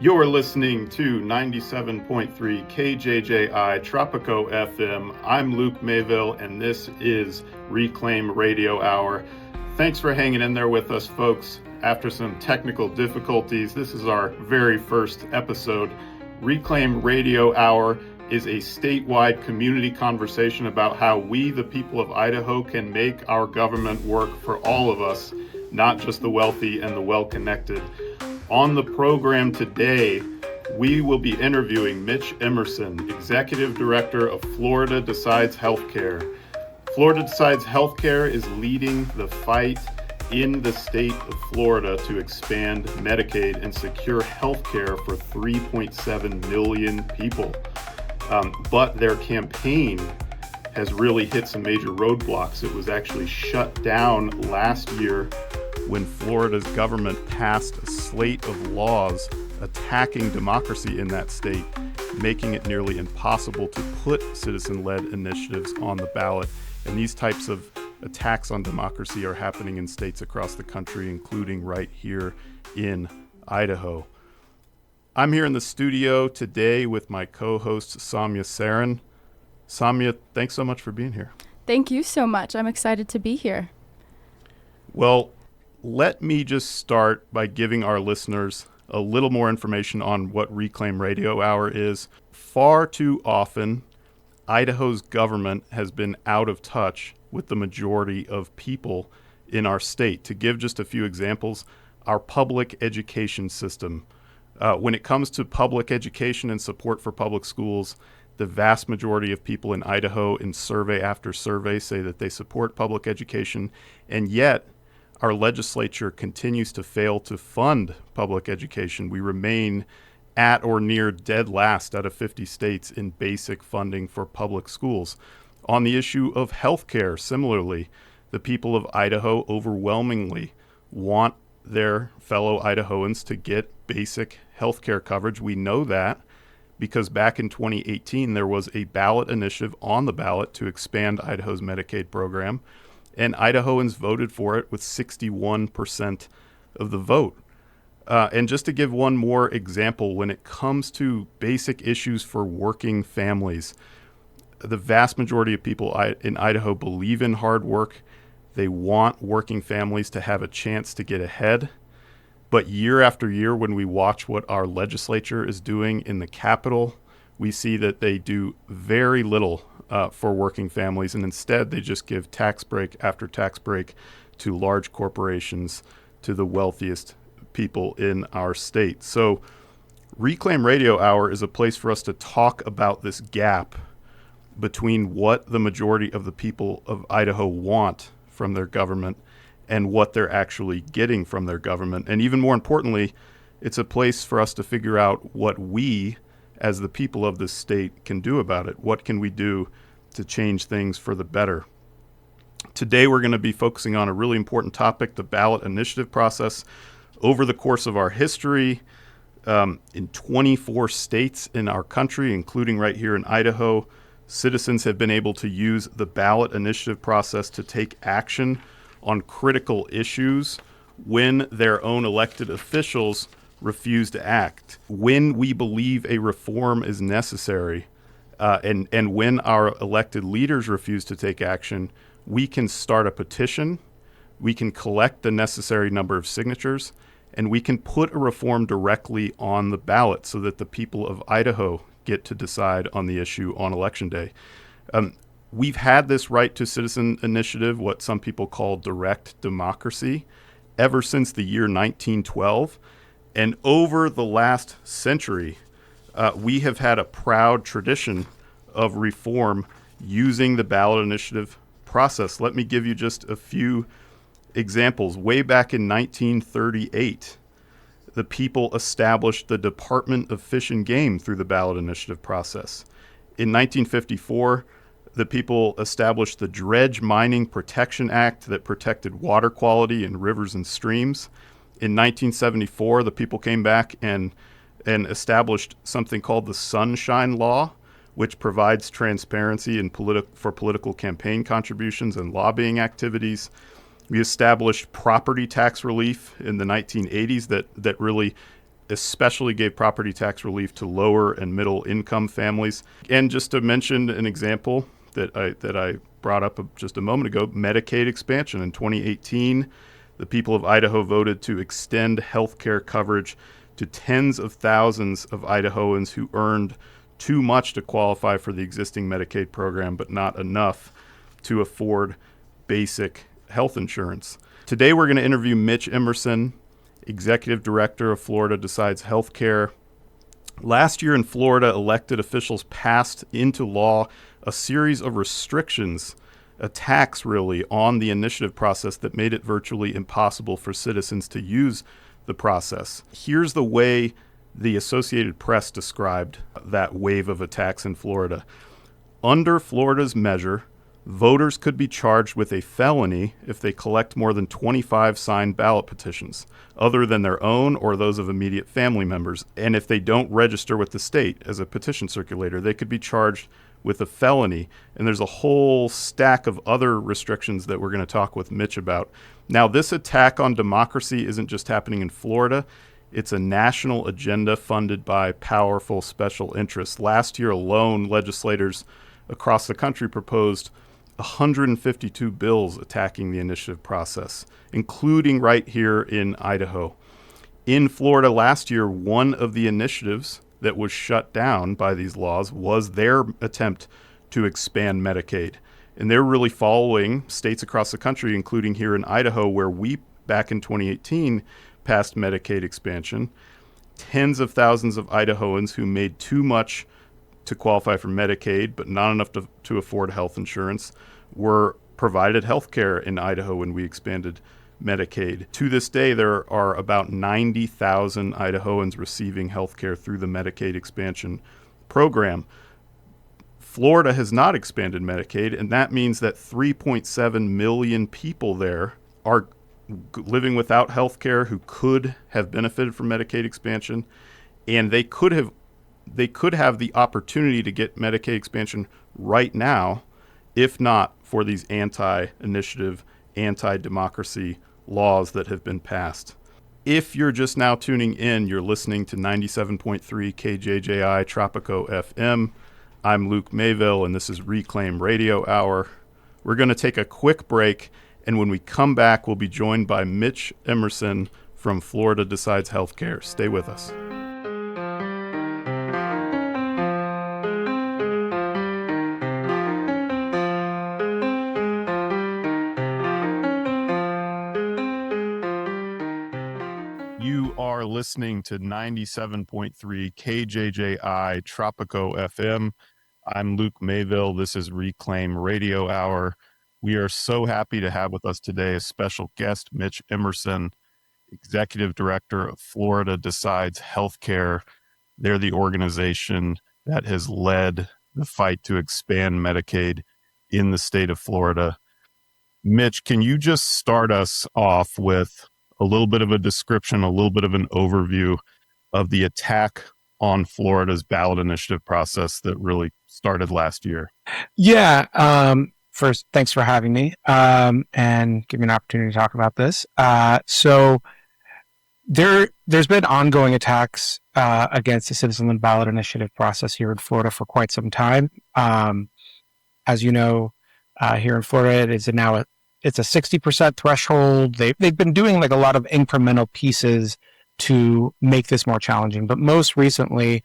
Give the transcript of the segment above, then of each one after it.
You're listening to 97.3 KJJI Tropico FM. I'm Luke Mayville, and this is Reclaim Radio Hour. Thanks for hanging in there with us, folks. After some technical difficulties, this is our very first episode. Reclaim Radio Hour is a statewide community conversation about how we, the people of Idaho, can make our government work for all of us, not just the wealthy and the well-connected. On the program today, we will be interviewing Mitch Emerson, Executive Director of Florida Decides Healthcare. Florida Decides Healthcare is leading the fight in the state of Florida to expand Medicaid and secure healthcare for 3.7 million people. But their campaign has really hit some major roadblocks. It was actually shut down last year when Florida's government passed a slate of laws attacking democracy in that state, making it nearly impossible to put citizen-led initiatives on the ballot. And these types of attacks on democracy are happening in states across the country, including right here in Idaho. I'm here in the studio today with my co-host, Samya Sarin. Samya, thanks so much for being here. Thank you so much. I'm excited to be here. Well, let me just start by giving our listeners a little more information on what Reclaim Radio Hour is. Far too often, Idaho's government has been out of touch with the majority of people in our state. To give just a few examples, our public education system. When it comes to public education and support for public schools, the vast majority of people in Idaho, in survey after survey, say that they support public education, and yet our legislature continues to fail to fund public education. We remain at or near dead last out of 50 states in basic funding for public schools. On the issue of healthcare, similarly, the people of Idaho overwhelmingly want their fellow Idahoans to get basic healthcare coverage. We know that because back in 2018, there was a ballot initiative on the ballot to expand Idaho's Medicaid program, and Idahoans voted for it with 61% of the vote. And just to give one more example, when it comes to basic issues for working families, the vast majority of people in Idaho believe in hard work. They want working families to have a chance to get ahead. But year after year, when we watch what our legislature is doing in the Capitol, we see that they do very little for working families, and instead they just give tax break after tax break to large corporations, to the wealthiest people in our state. So Reclaim Radio Hour is a place for us to talk about this gap between what the majority of the people of Idaho want from their government and what they're actually getting from their government. And even more importantly, it's a place for us to figure out what we, as the people of this state, can do about it. What can we do to change things for the better? Today, we're going to be focusing on a really important topic, the ballot initiative process. Over the course of our history, in 24 states in our country, including right here in Idaho, citizens have been able to use the ballot initiative process to take action on critical issues when their own elected officials refuse to act. When we believe a reform is necessary, and when our elected leaders refuse to take action, we can start a petition, we can collect the necessary number of signatures, and we can put a reform directly on the ballot so that the people of Idaho get to decide on the issue on Election Day. We've had this right to citizen initiative, what some people call direct democracy, ever since the year 1912. And over the last century, we have had a proud tradition of reform using the ballot initiative process. Let me give you just a few examples. Way back in 1938, the people established the Department of Fish and Game through the ballot initiative process. In 1954, the people established the Dredge Mining Protection Act that protected water quality in rivers and streams. In 1974, the people came back and established something called the Sunshine Law, which provides transparency for political campaign contributions and lobbying activities. We established property tax relief in the 1980s that really especially gave property tax relief to lower and middle income families. And just to mention an example that I brought up just a moment ago, Medicaid expansion. In 2018, the people of Idaho voted to extend health care coverage to tens of thousands of Idahoans who earned too much to qualify for the existing Medicaid program, but not enough to afford basic health insurance. Today, we're going to interview Mitch Emerson, Executive Director of Florida Decides Healthcare. Last year in Florida, elected officials passed into law a series of restrictions, a tax really, on the initiative process that made it virtually impossible for citizens to use the process. Here's the way the Associated Press described that wave of attacks in Florida. Under Florida's measure, voters could be charged with a felony if they collect more than 25 signed ballot petitions, other than their own or those of immediate family members. And if they don't register with the state as a petition circulator, they could be charged with a felony. And there's a whole stack of other restrictions that we're going to talk with Mitch about. Now, this attack on democracy isn't just happening in Florida. It's a national agenda funded by powerful special interests. Last year alone, legislators across the country proposed 152 bills attacking the initiative process, including right here in Idaho. In Florida last year, one of the initiatives that was shut down by these laws was their attempt to expand Medicaid. And they're really following states across the country, including here in Idaho, where we, back in 2018, passed Medicaid expansion. Tens of thousands of Idahoans who made too much to qualify for Medicaid, but not enough to afford health insurance, were provided health care in Idaho when we expanded Medicaid. To this day, there are about 90,000 Idahoans receiving health care through the Medicaid expansion program. Florida has not expanded Medicaid, and that means that 3.7 million people there are living without health care who could have benefited from Medicaid expansion, and they could have the opportunity to get Medicaid expansion right now, if not for these anti-initiative, anti-democracy laws that have been passed. If you're just now tuning in, you're listening to 97.3 KJJI Tropico FM. I'm Luke Mayville, and this is Reclaim Radio Hour. We're going to take a quick break, and when we come back, we'll be joined by Mitch Emerson from Florida Decides Healthcare. Stay with us. You are listening to 97.3 KJJI Tropico FM. I'm Luke Mayville. This is Reclaim Radio Hour. We are so happy to have with us today a special guest, Mitch Emerson, Executive Director of Florida Decides Healthcare. They're the organization that has led the fight to expand Medicaid in the state of Florida. Mitch, can you just start us off with a little bit of a description, a little bit of an overview of the attack on Florida's ballot initiative process that really started last year? Yeah. First, thanks for having me and give me an opportunity to talk about this. So there's been ongoing attacks against the citizen-led ballot initiative process here in Florida for quite some time. As you know, here in Florida, it's a 60% threshold. They've been doing like a lot of incremental pieces to make this more challenging. But most recently,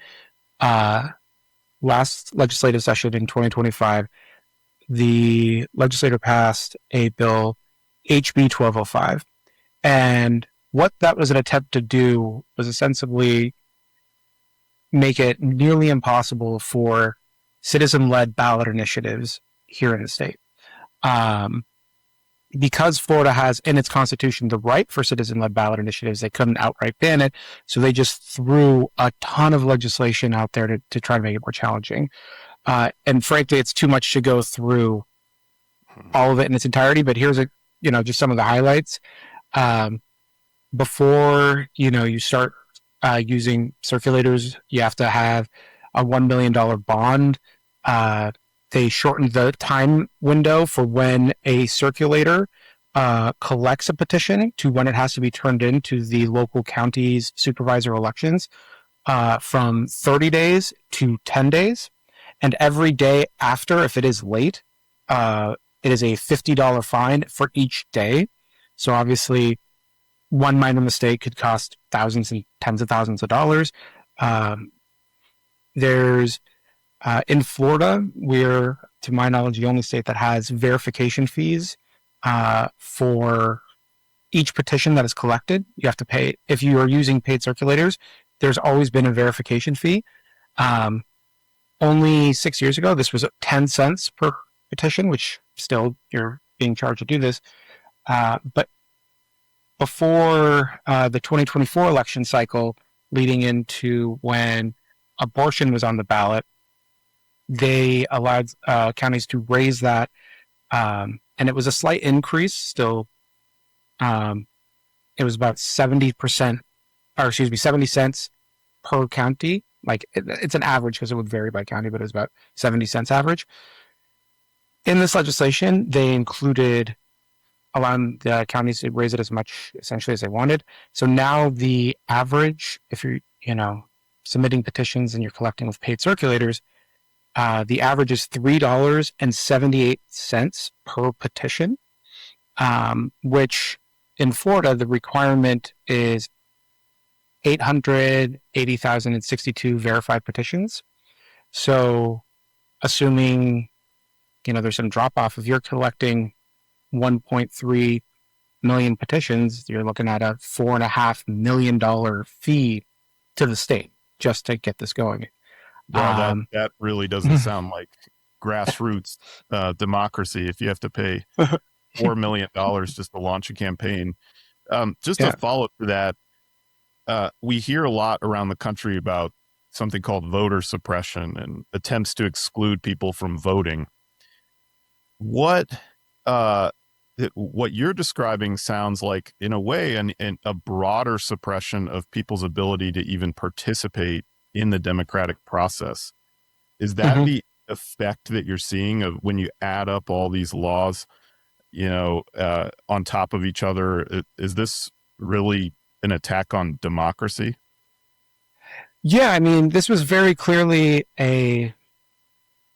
last legislative session in 2025, the legislature passed a bill, HB 1205. And what that was an attempt to do was essentially make it nearly impossible for citizen-led ballot initiatives here in the state. Because Florida has in its constitution the right for citizen-led ballot initiatives, they couldn't outright ban it. So they just threw a ton of legislation out there to try to make it more challenging. And frankly, it's too much to go through all of it in its entirety. But here's just some of the highlights. Before, you start using circulators, you have to have a $1 million bond. They shortened the time window for when a circulator collects a petition to when it has to be turned into the local county's supervisor elections from 30 days to 10 days. And every day after, if it is late, it is a $50 fine for each day. So obviously, one minor mistake could cost thousands and tens of thousands of dollars. There's in Florida, we're, to my knowledge, the only state that has verification fees for each petition that is collected. You have to pay, if you are using paid circulators, there's always been a verification fee. Only 6 years ago, this was 10 cents per petition, which still you're being charged to do this. But before the 2024 election cycle, leading into when abortion was on the ballot, they allowed counties to raise that. And it was a slight increase still. It was about 70%, or excuse me, 70 cents per county. Like it's an average because it would vary by county, but it was about 70 cents average. In this legislation, they included allowing the counties to raise it as much essentially as they wanted. So now the average, if you're, submitting petitions and you're collecting with paid circulators, the average is $3.78 per petition, which in Florida, the requirement is 880,062 verified petitions. So assuming, there's some drop off, if you're collecting 1.3 million petitions, you're looking at a $4.5 million fee to the state just to get this going. Well, that really doesn't sound like grassroots democracy if you have to pay $4 million just to launch a campaign. To follow to that, we hear a lot around the country about something called voter suppression and attempts to exclude people from voting. What you're describing sounds like, in a way, a broader suppression of people's ability to even participate in the democratic process. Is that the effect that you're seeing of when you add up all these laws, on top of each other? Is this really an attack on democracy? Yeah, this was very clearly an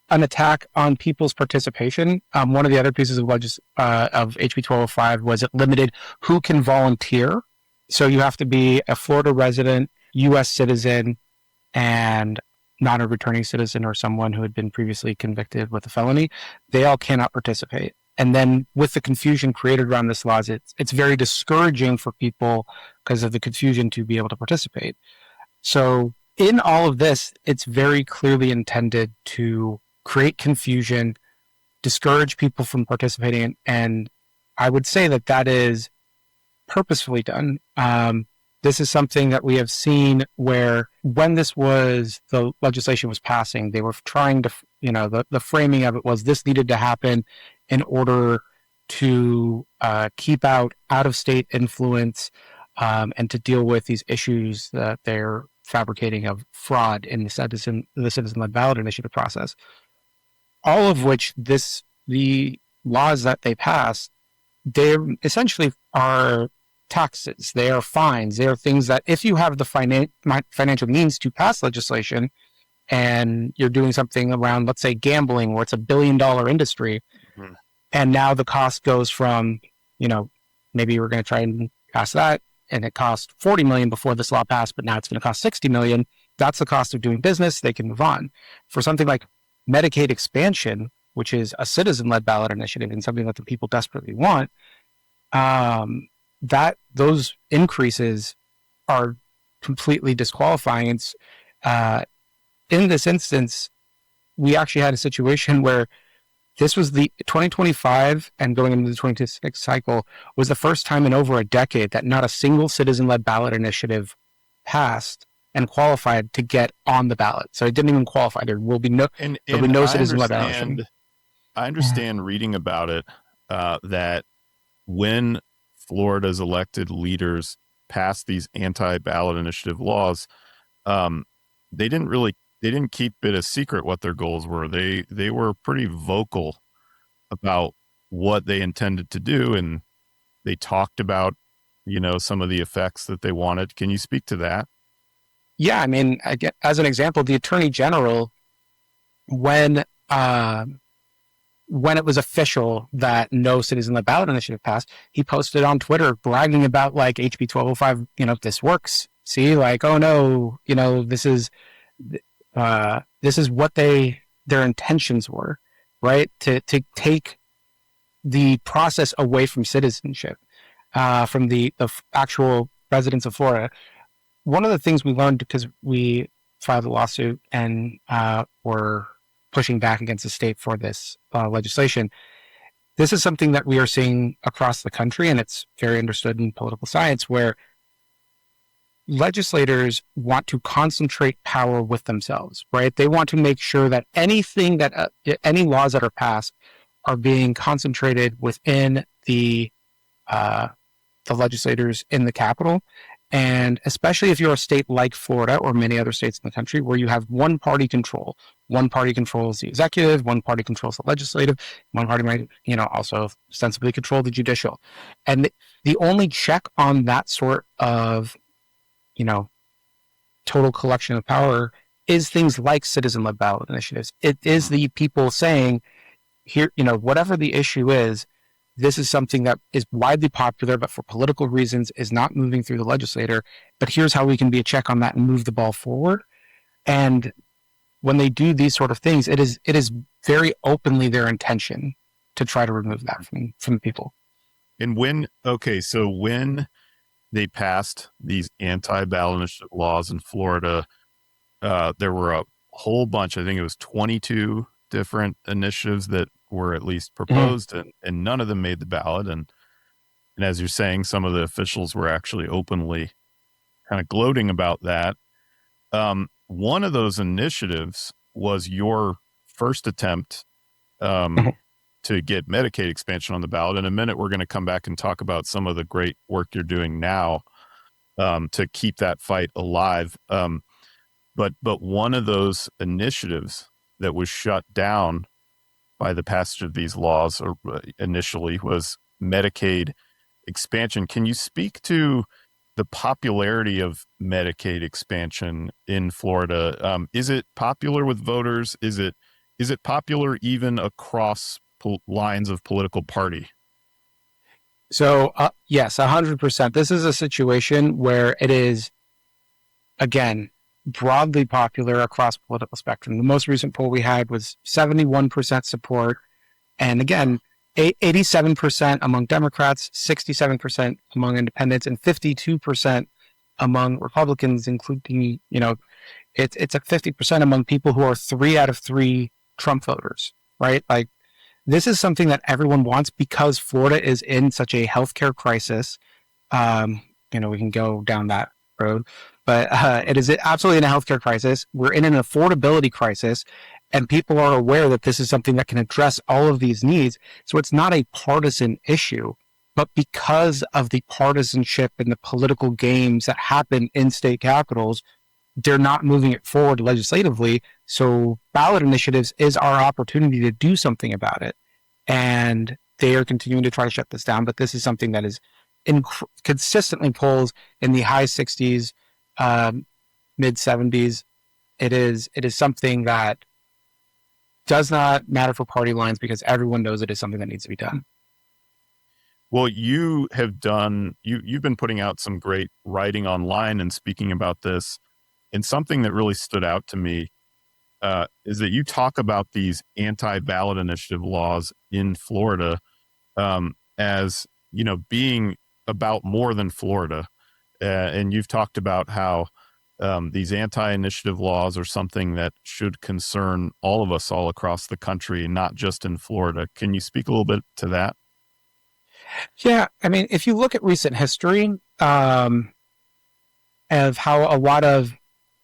attack on people's participation. One of the other pieces of HB 1205 was it limited who can volunteer. So you have to be a Florida resident, U.S. citizen, and not a returning citizen or someone who had been previously convicted with a felony. They all cannot participate. And then with the confusion created around this law, it's very discouraging for people because of the confusion to be able to participate. So in all of this, it's very clearly intended to create confusion, discourage people from participating. And I would say that is purposefully done. This is something that we have seen where when the legislation was passing, they were trying to, the framing of it was this needed to happen in order to keep out of-state influence and to deal with these issues that they're fabricating of fraud in the citizen-led ballot initiative process. All of which the laws that they passed, they essentially are taxes, they are fines, they are things that if you have the financial means to pass legislation and you're doing something around, let's say, gambling, where it's $1 billion industry, and now the cost goes from, maybe we're going to try and pass that, and it cost $40 million before this law passed, but now it's going to cost $60 million. That's the cost of doing business. They can move on. For something like Medicaid expansion, which is a citizen-led ballot initiative and something that the people desperately want, that those increases are completely disqualifying. It's, in this instance, we actually had a situation where this was the 2025 and going into the 2026 cycle was the first time in over a decade that not a single citizen-led ballot initiative passed and qualified to get on the ballot. So it didn't even qualify. There will be no citizen-led ballot initiative. I understand reading about it that when Florida's elected leaders passed these anti-ballot initiative laws, they didn't keep it a secret what their goals were. They were pretty vocal about what they intended to do, and they talked about, some of the effects that they wanted. Can you speak to that? Yeah, I mean, as an example, the Attorney General, when it was official that no citizen-led ballot initiative passed, he posted on Twitter bragging about like HB 1205. This works. See, like, oh no, this is what their intentions were, right? To take the process away from citizenship, from the actual residents of Florida. One of the things we learned, because we filed a lawsuit and were pushing back against the state for this legislation, this is something that we are seeing across the country, and it's very understood in political science, where legislators want to concentrate power with themselves, right? They want to make sure that any laws that are passed are being concentrated within the legislators in the Capitol. And especially if you're a state like Florida or many other states in the country where you have one party control. One party controls the executive, one party controls the legislative, one party might, also ostensibly control the judicial. And the only check on that sort of, total collection of power is things like citizen-led ballot initiatives. It is the people saying, here, whatever the issue is, this is something that is widely popular, but for political reasons is not moving through the legislator. But here's how we can be a check on that and move the ball forward. And when they do these sort of things, it is very openly their intention to try to remove that from people. And when they passed these anti-ballot initiative laws in Florida, there were a whole bunch, I think it was 22 different initiatives that were at least proposed, and none of them made the ballot. And as you're saying, some of the officials were actually openly kind of gloating about that. One of those initiatives was your first attempt to get Medicaid expansion on the ballot. In a minute, we're going to come back and talk about some of the great work you're doing now to keep that fight alive. But one of those initiatives that was shut down by the passage of these laws initially was Medicaid expansion. Can you speak to the popularity of Medicaid expansion in Florida? Is it popular with voters? Is it popular even across lines of political party? So yes, 100%. This is a situation where it is, again, broadly popular across political spectrum. The most recent poll we had was 71% support. And again, 87% among Democrats, 67% among independents, and 52% among Republicans, including, it's a 50% among people who are 3 out of 3 Trump voters, right? Like, this is something that everyone wants because Florida is in such a healthcare crisis. We can go down that road, but it is absolutely in a healthcare crisis. We're in an affordability crisis, and people are aware that this is something that can address all of these needs. So it's not a partisan issue, but because of the partisanship and the political games that happen in state capitals, they're not moving it forward legislatively. So ballot initiatives is our opportunity to do something about it. And they are continuing to try to shut this down. But this is something that is consistently polls in the high 60s, mid 70s. It is something that does not matter for party lines because everyone knows it is something that needs to be done. Well, you've been putting out some great writing online and speaking about this. And something that really stood out to me is that you talk about these anti-ballot initiative laws in Florida as, being about more than Florida. And you've talked about how these anti-initiative laws are something that should concern all of us all across the country, not just in Florida. Can you speak a little bit to that? Yeah, I mean, if you look at recent history of how a lot of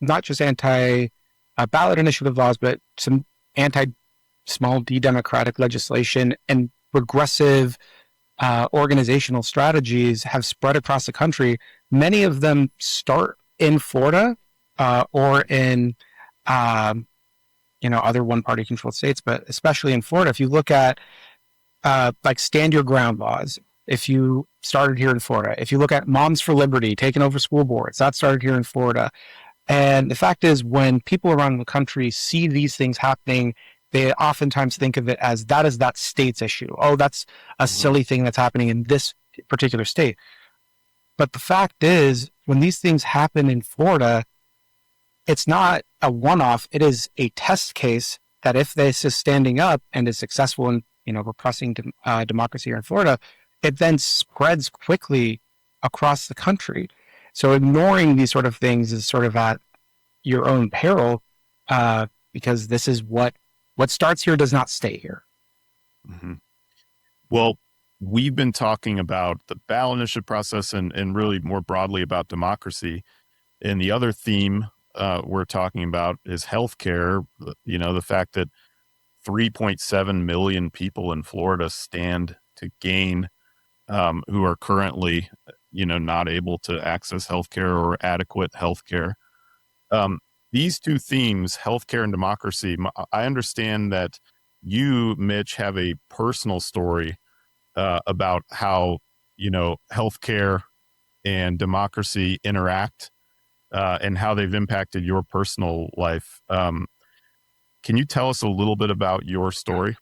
not just anti-ballot initiative laws, but some anti-small d democratic legislation and regressive organizational strategies have spread across the country. Many of them start in Florida or in other one-party controlled states, but especially in Florida. If you look at like stand your ground laws, if you started here in Florida. If you look at Moms for Liberty taking over school boards, that started here in Florida. And the fact is, when people around the country see these things happening, they oftentimes think of it as that is that state's issue. Oh, that's a silly thing that's happening in this particular state. But the fact is, when these things happen in Florida, it's not a one-off. It is a test case that if this is standing up and is successful in, repressing democracy here in Florida, it then spreads quickly across the country. So ignoring these sort of things is sort of at your own peril, because this is what starts here does not stay here. Mm-hmm. Well, we've been talking about the ballot initiative process and really more broadly about democracy. And the other theme we're talking about is healthcare. The fact that 3.7 million people in Florida stand to gain who are currently, not able to access healthcare or adequate healthcare. These two themes, healthcare and democracy, I understand that you, Mitch, have a personal story about how, healthcare and democracy interact and how they've impacted your personal life. Can you tell us a little bit about your story?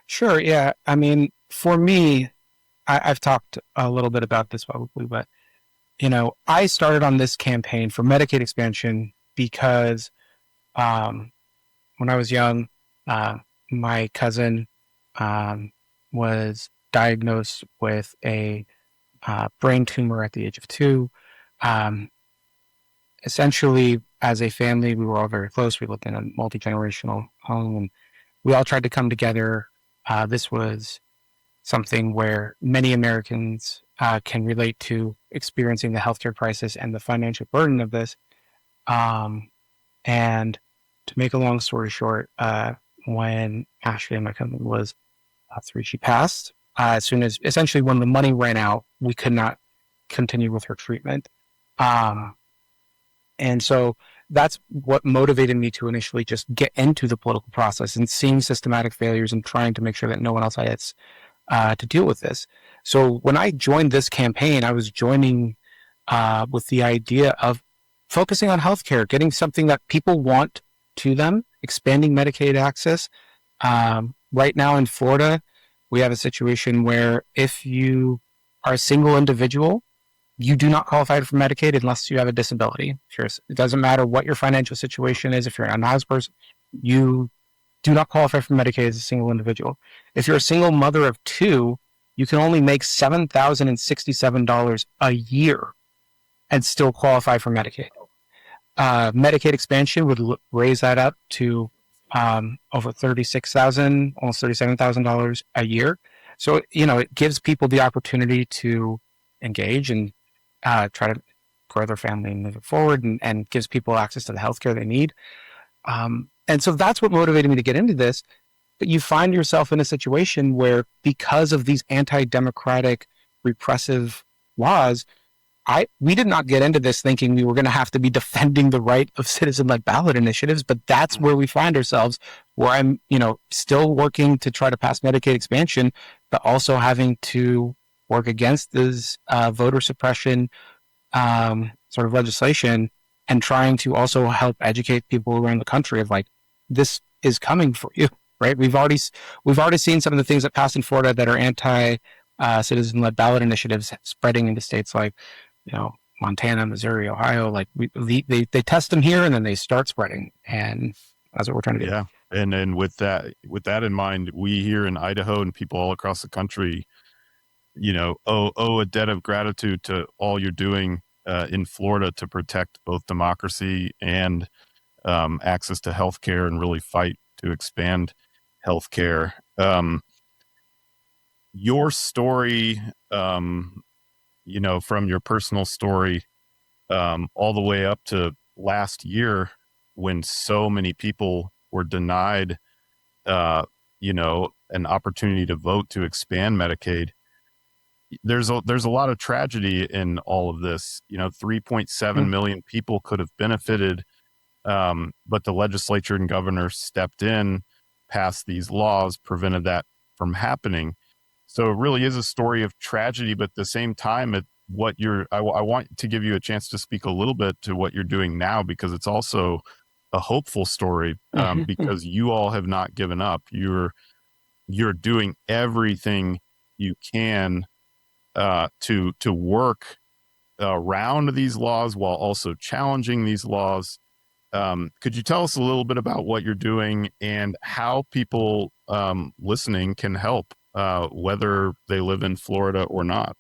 Sure. Yeah. I mean, for me, I've talked a little bit about this publicly, but, I started on this campaign for Medicaid expansion because when I was young, my cousin was diagnosed with a brain tumor at the age of 2. Essentially, as a family, we were all very close. We lived in a multi-generational home, and we all tried to come together. This was something where many Americans can relate to experiencing the healthcare crisis and the financial burden of this. And to make a long story short, when Ashley, my cousin, was 3, she passed. As soon as, essentially, when the money ran out, we could not continue with her treatment. And so that's what motivated me to initially just get into the political process and seeing systematic failures and trying to make sure that no one else has to deal with this. So when I joined this campaign, I was joining with the idea of focusing on healthcare, getting something that people want to them, expanding Medicaid access. Right now in Florida, we have a situation where if you are a single individual, you do not qualify for Medicaid unless you have a disability. It doesn't matter what your financial situation is. If you're an unhoused person, you do not qualify for Medicaid as a single individual. If you're a single mother of 2, you can only make $7,067 a year and still qualify for Medicaid. Medicaid expansion would raise that up to over $36,000, almost $37,000 a year. So, it gives people the opportunity to engage and try to grow their family and move it forward, and gives people access to the healthcare they need. And so that's what motivated me to get into this. But you find yourself in a situation where, because of these anti-democratic, repressive laws, we did not get into this thinking we were going to have to be defending the right of citizen-led ballot initiatives, but that's where we find ourselves, where I'm, still working to try to pass Medicaid expansion, but also having to work against this voter suppression sort of legislation, and trying to also help educate people around the country of this is coming for you, right? We've already seen some of the things that passed in Florida that are anti-citizen-led ballot initiatives spreading into states like, Montana, Missouri, Ohio. They test them here and then they start spreading, and that's what we're trying to do. Yeah, and with that in mind, we here in Idaho and people all across the country, owe a debt of gratitude to all you're doing in Florida to protect both democracy and access to healthcare, and really fight to expand healthcare. Your story, from your personal story, all the way up to last year, when so many people were denied, an opportunity to vote to expand Medicaid. There's a lot of tragedy in all of this. 3.7 million people could have benefited, but the legislature and governor stepped in, passed these laws, prevented that from happening. So it really is a story of tragedy, but at the same time, I want to give you a chance to speak a little bit to what you're doing now, because it's also a hopeful story, because you all have not given up. You're doing everything you can to work around these laws while also challenging these laws. Could you tell us a little bit about what you're doing and how people listening can help, whether they live in Florida or not?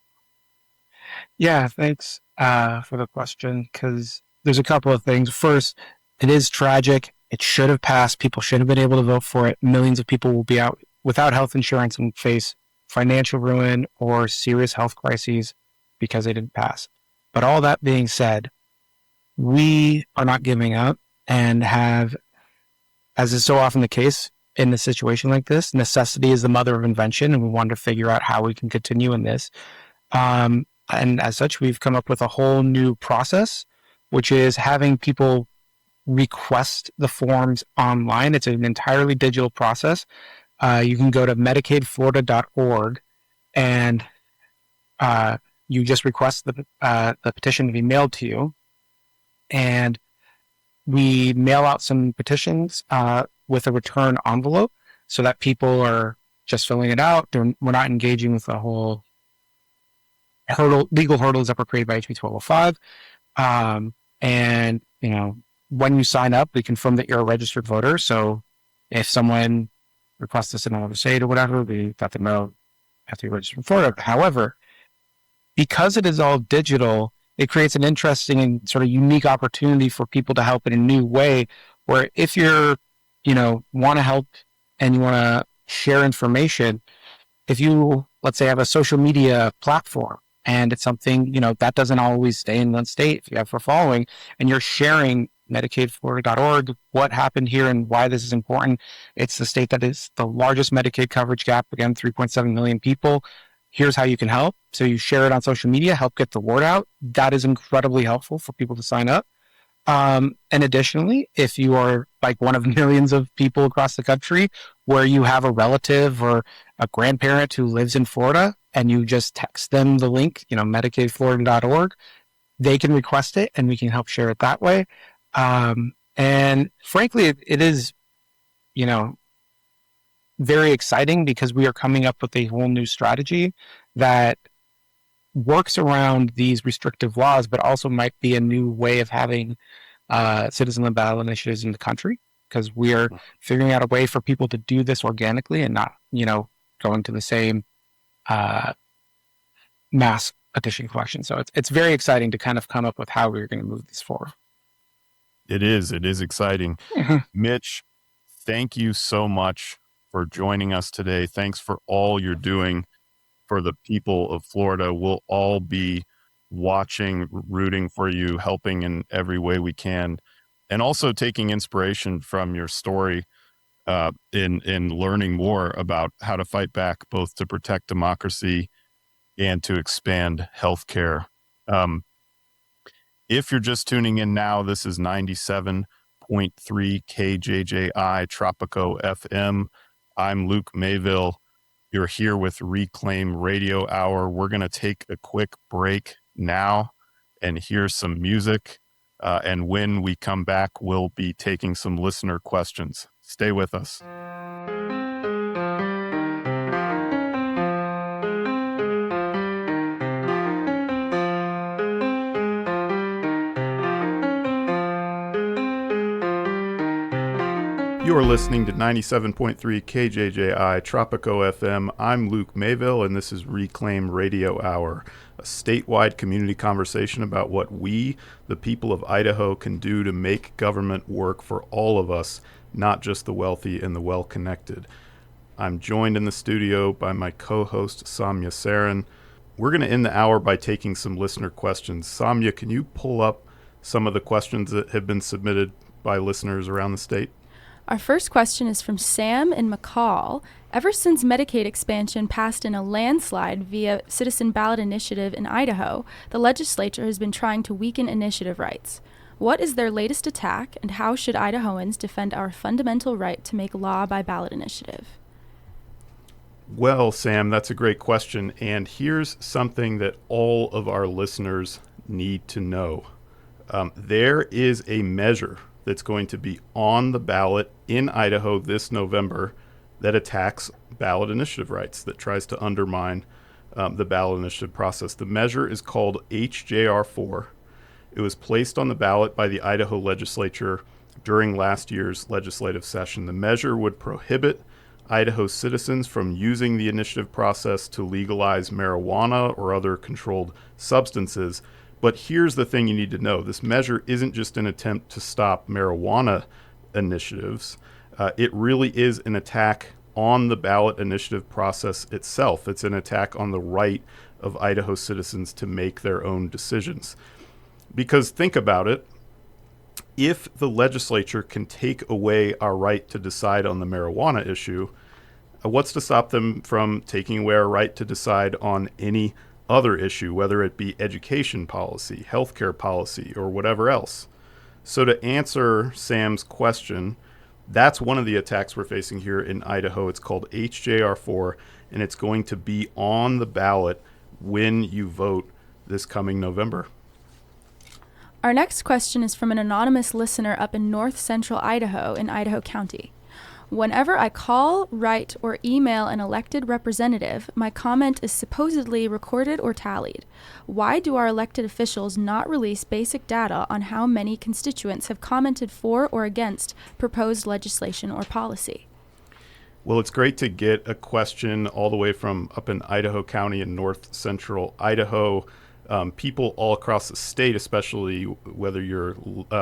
Yeah, thanks for the question, because there's a couple of things. First, it is tragic. It should have passed. People should have been able to vote for it. Millions of people will be out without health insurance and face financial ruin or serious health crises because they didn't pass. But all that being said, we are not giving up and have, as is so often the case in a situation like this, necessity is the mother of invention, and we wanted to figure out how we can continue in this. And as such, we've come up with a whole new process, which is having people request the forms online. It's an entirely digital process. You can go to medicaidflorida.org and you just request the petition to be mailed to you. And we mail out some petitions with a return envelope so that people are just filling it out. We're not engaging with the whole legal hurdles that were created by HB 1205. And, when you sign up, we confirm that you're a registered voter. So if someone requests this in another state or whatever, we let them know have to be registered in Florida. However, because it is all digital, it creates an interesting and sort of unique opportunity for people to help in a new way, where if you're, want to help and you want to share information, if you, let's say, have a social media platform and it's something, that doesn't always stay in one state, if you have a following and you're sharing medicaidflorida.org, what happened here and why this is important. It's the state that is the largest Medicaid coverage gap, again, 3.7 million people. Here's how you can help. So you share it on social media, help get the word out. That is incredibly helpful for people to sign up. And additionally, if you are like one of millions of people across the country where you have a relative or a grandparent who lives in Florida and you just text them the link, medicaidflorida.org, they can request it and we can help share it that way. And frankly, it is, very exciting because we are coming up with a whole new strategy that works around these restrictive laws, but also might be a new way of having citizen-led ballot initiatives in the country, because we are figuring out a way for people to do this organically and not, going to the same mass petition collection. So it's very exciting to kind of come up with how we're going to move this forward. It is exciting. Mitch, thank you so much for joining us today. Thanks for all you're doing for the people of Florida. We'll all be watching, rooting for you, helping in every way we can, and also taking inspiration from your story in learning more about how to fight back, both to protect democracy and to expand healthcare. If you're just tuning in now, this is 97.3 KJJI Tropico FM. I'm Luke Mayville. You're here with Reclaim Radio Hour. We're going to take a quick break now and hear some music. And when we come back, we'll be taking some listener questions. Stay with us. You are listening to 97.3 KJJI Tropico FM. I'm Luke Mayville, and this is Reclaim Radio Hour, a statewide community conversation about what we, the people of Idaho, can do to make government work for all of us, not just the wealthy and the well-connected. I'm joined in the studio by my co-host, Samya Sarin. We're going to end the hour by taking some listener questions. Samya, can you pull up some of the questions that have been submitted by listeners around the state? Our first question is from Sam in McCall. Ever since Medicaid expansion passed in a landslide via citizen ballot initiative in Idaho, the legislature has been trying to weaken initiative rights. What is their latest attack, and how should Idahoans defend our fundamental right to make law by ballot initiative? Well, Sam, that's a great question. And here's something that all of our listeners need to know. There is a measure that's going to be on the ballot in Idaho this November that attacks ballot initiative rights, that tries to undermine the ballot initiative process. The measure is called HJR4. It was placed on the ballot by the Idaho legislature during last year's legislative session. The measure would prohibit Idaho citizens from using the initiative process to legalize marijuana or other controlled substances. But here's the thing you need to know. This measure isn't just an attempt to stop marijuana initiatives. It really is an attack on the ballot initiative process itself. It's an attack on the right of Idaho citizens to make their own decisions. Because think about it. If the legislature can take away our right to decide on the marijuana issue, what's to stop them from taking away our right to decide on any other issue, whether it be education policy, healthcare policy, or whatever else? So to answer Sam's question, that's one of the attacks we're facing here in Idaho. It's called HJR4, and it's going to be on the ballot when you vote this coming November. Our next question is from an anonymous listener up in north central Idaho in Idaho County. Whenever I call, write, or email an elected representative, my comment is supposedly recorded or tallied. Why do our elected officials not release basic data on how many constituents have commented for or against proposed legislation or policy? Well, it's great to get a question all the way from up in Idaho County in north central Idaho. People all across the state, especially whether you're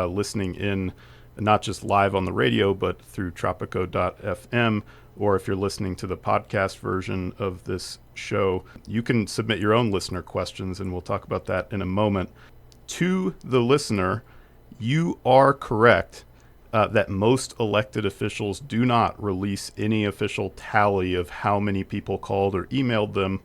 listening in not just live on the radio, but through tropico.fm, or if you're listening to the podcast version of this show, you can submit your own listener questions, and we'll talk about that in a moment. To the listener, you are correct that most elected officials do not release any official tally of how many people called or emailed them.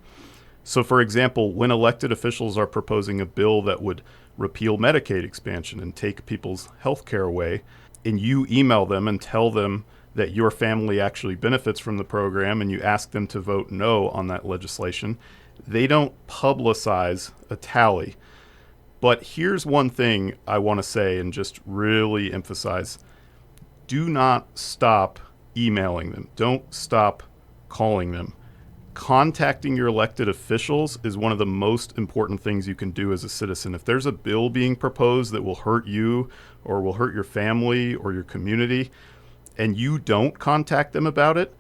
So, for example, when elected officials are proposing a bill that would repeal Medicaid expansion and take people's health care away, and you email them and tell them that your family actually benefits from the program and you ask them to vote no on that legislation, they don't publicize a tally. But here's one thing I want to say and just really emphasize. Do not stop emailing them. Don't stop calling them. Contacting your elected officials is one of the most important things you can do as a citizen. If there's a bill being proposed that will hurt you or will hurt your family or your community, and you don't contact them about it,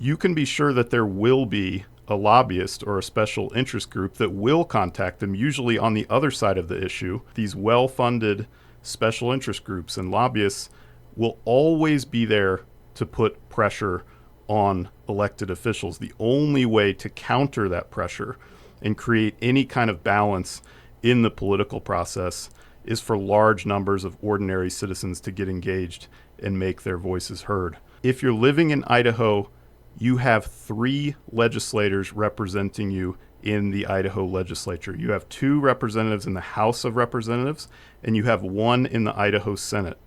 you can be sure that there will be a lobbyist or a special interest group that will contact them, usually on the other side of the issue. These well-funded special interest groups and lobbyists will always be there to put pressure on elected officials. The only way to counter that pressure and create any kind of balance in the political process is for large numbers of ordinary citizens to get engaged and make their voices heard. If you're living in Idaho, you have 3 legislators representing you in the Idaho legislature. You have 2 representatives in the House of Representatives, and you have 1 in the Idaho Senate.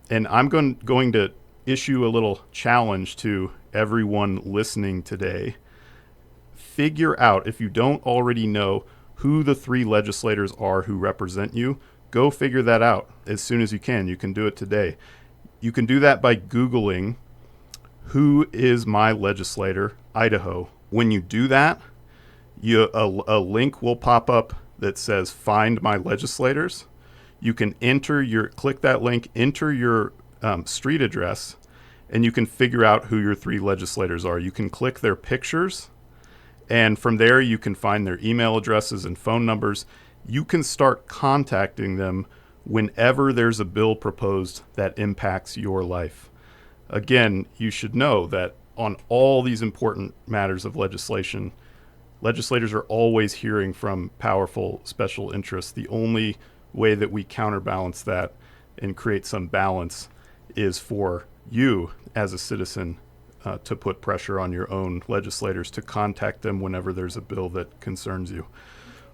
And I'm going to issue a little challenge to everyone listening today. Figure out, if you don't already know, who the 3 legislators are who represent you. Go figure that out as soon as you can. You can do it today. You can do that by Googling, "Who is my legislator, Idaho?" When you do that, a link will pop up that says "Find my legislators." You can click that link, enter your street address, and you can figure out who your 3 legislators are. You can click their pictures, and from there you can find their email addresses and phone numbers. You can start contacting them whenever there's a bill proposed that impacts your life. Again, you should know that on all these important matters of legislation, legislators are always hearing from powerful special interests. The only way that we counterbalance that and create some balance is for you as a citizen to put pressure on your own legislators to contact them whenever there's a bill that concerns you.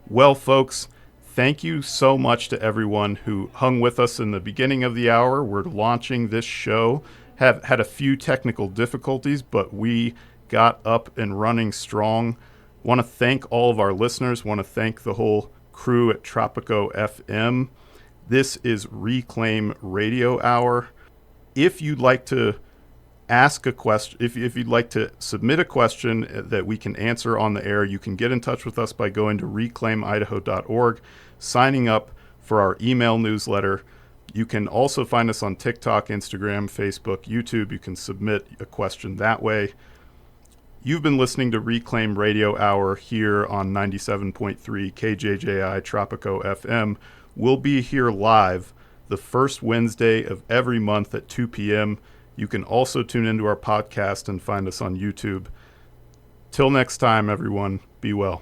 Well, folks, thank you so much to everyone who hung with us in the beginning of the hour. We're launching this show. Have had a few technical difficulties, but we got up and running strong. Want to thank all of our listeners. Want to thank the whole crew at Tropico FM. This is Reclaim Radio Hour. If you'd like to ask a question, if you'd like to submit a question that we can answer on the air, you can get in touch with us by going to reclaimidaho.org, signing up for our email newsletter. You can also find us on TikTok, Instagram, Facebook, YouTube. You can submit a question that way. You've been listening to Reclaim Radio Hour here on 97.3 KJJI Tropico FM. We'll be here live the first Wednesday of every month at 2 p.m. You can also tune into our podcast and find us on YouTube. Till next time, everyone, be well.